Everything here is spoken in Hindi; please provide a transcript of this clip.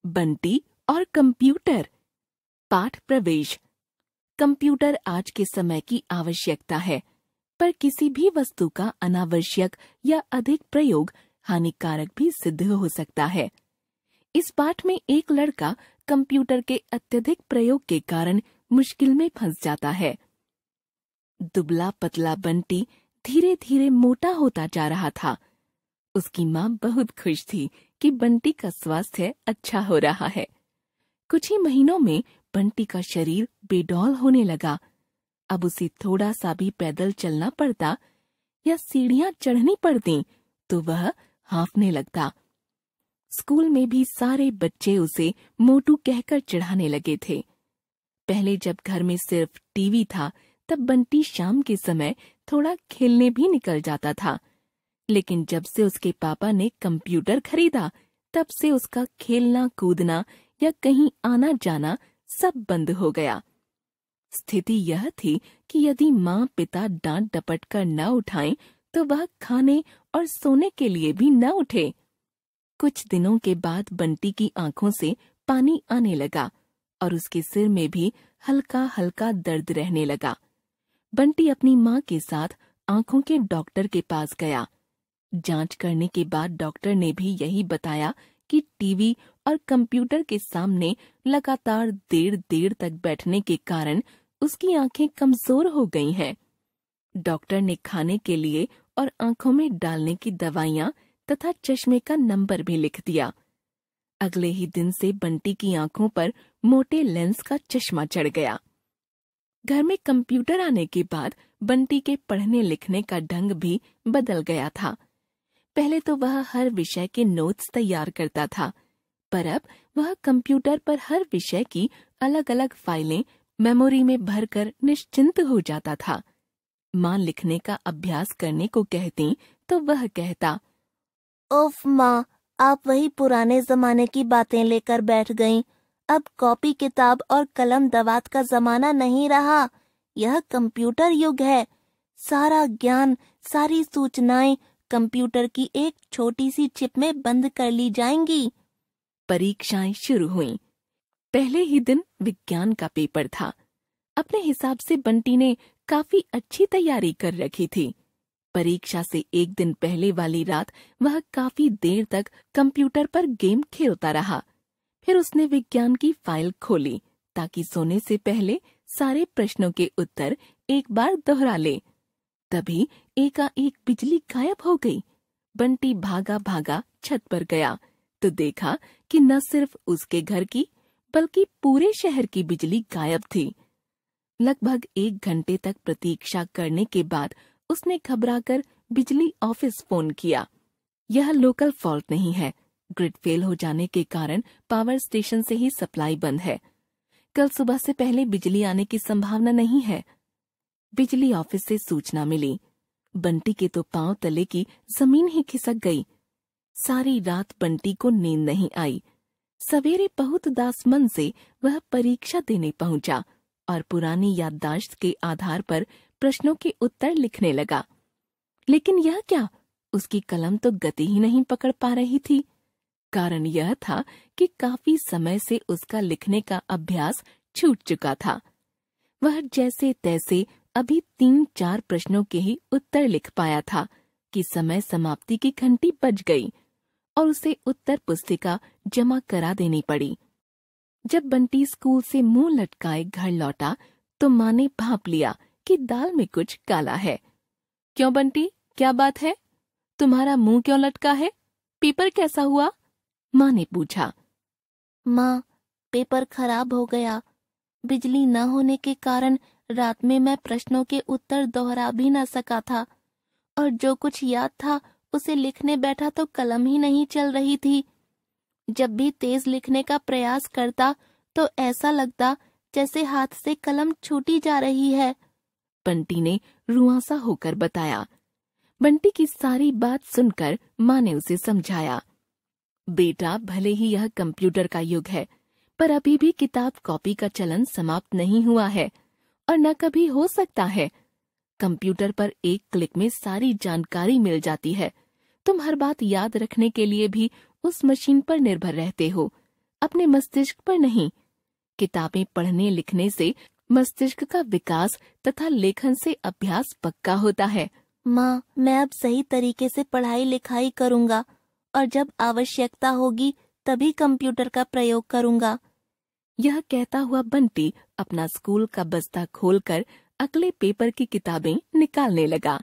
बंटी और कंप्यूटर। पाठ प्रवेश। कंप्यूटर आज के समय की आवश्यकता है, पर किसी भी वस्तु का अनावश्यक या अधिक प्रयोग हानिकारक भी सिद्ध हो सकता है। इस पाठ में एक लड़का कंप्यूटर के अत्यधिक प्रयोग के कारण मुश्किल में फंस जाता है। दुबला पतला बंटी धीरे धीरे मोटा होता जा रहा था। उसकी माँ बहुत खुश थी कि बंटी का स्वास्थ्य अच्छा हो रहा है। कुछ ही महीनों में बंटी का शरीर बेडौल होने लगा। अब उसे थोड़ा सा भी पैदल चलना पड़ता या सीढ़ियां चढ़नी पड़ती तो वह हांफने लगता। स्कूल में भी सारे बच्चे उसे मोटू कहकर चिढ़ाने लगे थे। पहले जब घर में सिर्फ टीवी था तब बंटी शाम के समय थोड़ा खेलने भी निकल जाता था, लेकिन जब से उसके पापा ने कंप्यूटर खरीदा तब से उसका खेलना कूदना या कहीं आना जाना सब बंद हो गया। स्थिति यह थी कि यदि माँ पिता डांट डपट कर न उठाएं तो वह खाने और सोने के लिए भी न उठे। कुछ दिनों के बाद बंटी की आंखों से पानी आने लगा और उसके सिर में भी हल्का हल्का दर्द रहने लगा। बंटी अपनी माँ के साथ आंखों के डॉक्टर के पास गया। जांच करने के बाद डॉक्टर ने भी यही बताया कि टीवी और कंप्यूटर के सामने लगातार देर देर तक बैठने के कारण उसकी आंखें कमजोर हो गई हैं। डॉक्टर ने खाने के लिए और आंखों में डालने की दवाइयां तथा चश्मे का नंबर भी लिख दिया। अगले ही दिन से बंटी की आंखों पर मोटे लेंस का चश्मा चढ़ गया। घर में कंप्यूटर आने के बाद बंटी के पढ़ने लिखने का ढंग भी बदल गया था। पहले तो वह हर विषय के नोट्स तैयार करता था, पर अब वह कंप्यूटर पर हर विषय की अलग अलग फाइलें मेमोरी में भरकर निश्चिंत हो जाता था। माँ लिखने का अभ्यास करने को कहती तो वह कहता, उफ माँ, आप वही पुराने जमाने की बातें लेकर बैठ गईं। अब कॉपी किताब और कलम दवात का जमाना नहीं रहा। यह कंप्यूटर युग है। सारा ज्ञान, सारी सूचनाएं कंप्यूटर की एक छोटी सी चिप में बंद कर ली जाएंगी। परीक्षाएं शुरू हुईं। पहले ही दिन विज्ञान का पेपर था। अपने हिसाब से बंटी ने काफी अच्छी तैयारी कर रखी थी। परीक्षा से एक दिन पहले वाली रात वह काफी देर तक कंप्यूटर पर गेम खेलता रहा। फिर उसने विज्ञान की फाइल खोली ताकि सोने से पहले सारे प्रश्नों के उत्तर एक बार दोहरा ले। तभी एकाएक बिजली गायब हो गई। बंटी भागा भागा छत पर गया तो देखा कि न सिर्फ उसके घर की बल्कि पूरे शहर की बिजली गायब थी। लगभग 1 घंटे तक प्रतीक्षा करने के बाद उसने घबराकर बिजली ऑफिस फोन किया। यह लोकल फॉल्ट नहीं है, ग्रिड फेल हो जाने के कारण पावर स्टेशन से ही सप्लाई बंद है। कल सुबह से पहले बिजली आने की संभावना नहीं है। बिजली ऑफिस से सूचना मिली। बंटी के तो पांव तले की जमीन ही खिसक गई। सारी रात बंटी को नींद नहीं आई। सवेरे बहुत उदास मन से वह परीक्षा देने पहुंचा और पुरानी याददाश्त के आधार पर प्रश्नों के उत्तर लिखने लगा। लेकिन यह क्या, उसकी कलम तो गति ही नहीं पकड़ पा रही थी। कारण यह था कि काफी समय से उसका लिखने का अभ्यास छूट चुका था। वह जैसे तैसे अभी 3-4 प्रश्नों के ही उत्तर लिख पाया था कि समय समाप्ति की घंटी बज गई और उसे उत्तर पुस्तिका जमा करा देनी पड़ी। जब बंटी स्कूल से मुंह लटकाए घर लौटा तो माँ ने भांप लिया कि दाल में कुछ काला है। क्यों बंटी, क्या बात है? तुम्हारा मुंह क्यों लटका है? पेपर कैसा हुआ? माँ ने पूछा। माँ, पेपर खराब हो गया। बिजली न होने के कारण रात में मैं प्रश्नों के उत्तर दोहरा भी न सका था और जो कुछ याद था उसे लिखने बैठा तो कलम ही नहीं चल रही थी। जब भी तेज लिखने का प्रयास करता तो ऐसा लगता जैसे हाथ से कलम छूटी जा रही है। बंटी ने रुआंसा होकर बताया। बंटी की सारी बात सुनकर माँ ने उसे समझाया, बेटा, भले ही यह कंप्यूटर का युग है, पर अभी भी किताब कॉपी का चलन समाप्त नहीं हुआ है और न कभी हो सकता है। कंप्यूटर पर एक क्लिक में सारी जानकारी मिल जाती है। तुम हर बात याद रखने के लिए भी उस मशीन पर निर्भर रहते हो। अपने मस्तिष्क पर नहीं। किताबें पढ़ने लिखने से मस्तिष्क का विकास तथा लेखन से अभ्यास पक्का होता है। माँ, मैं अब सही तरीके से पढ़ाई लिखाई करूँगा और जब आवश्यकता होगी तभी कंप्यूटर का प्रयोग करूँगा। यह कहता हुआ बंटी अपना स्कूल का बस्ता खोलकर अगले पेपर की किताबें निकालने लगा।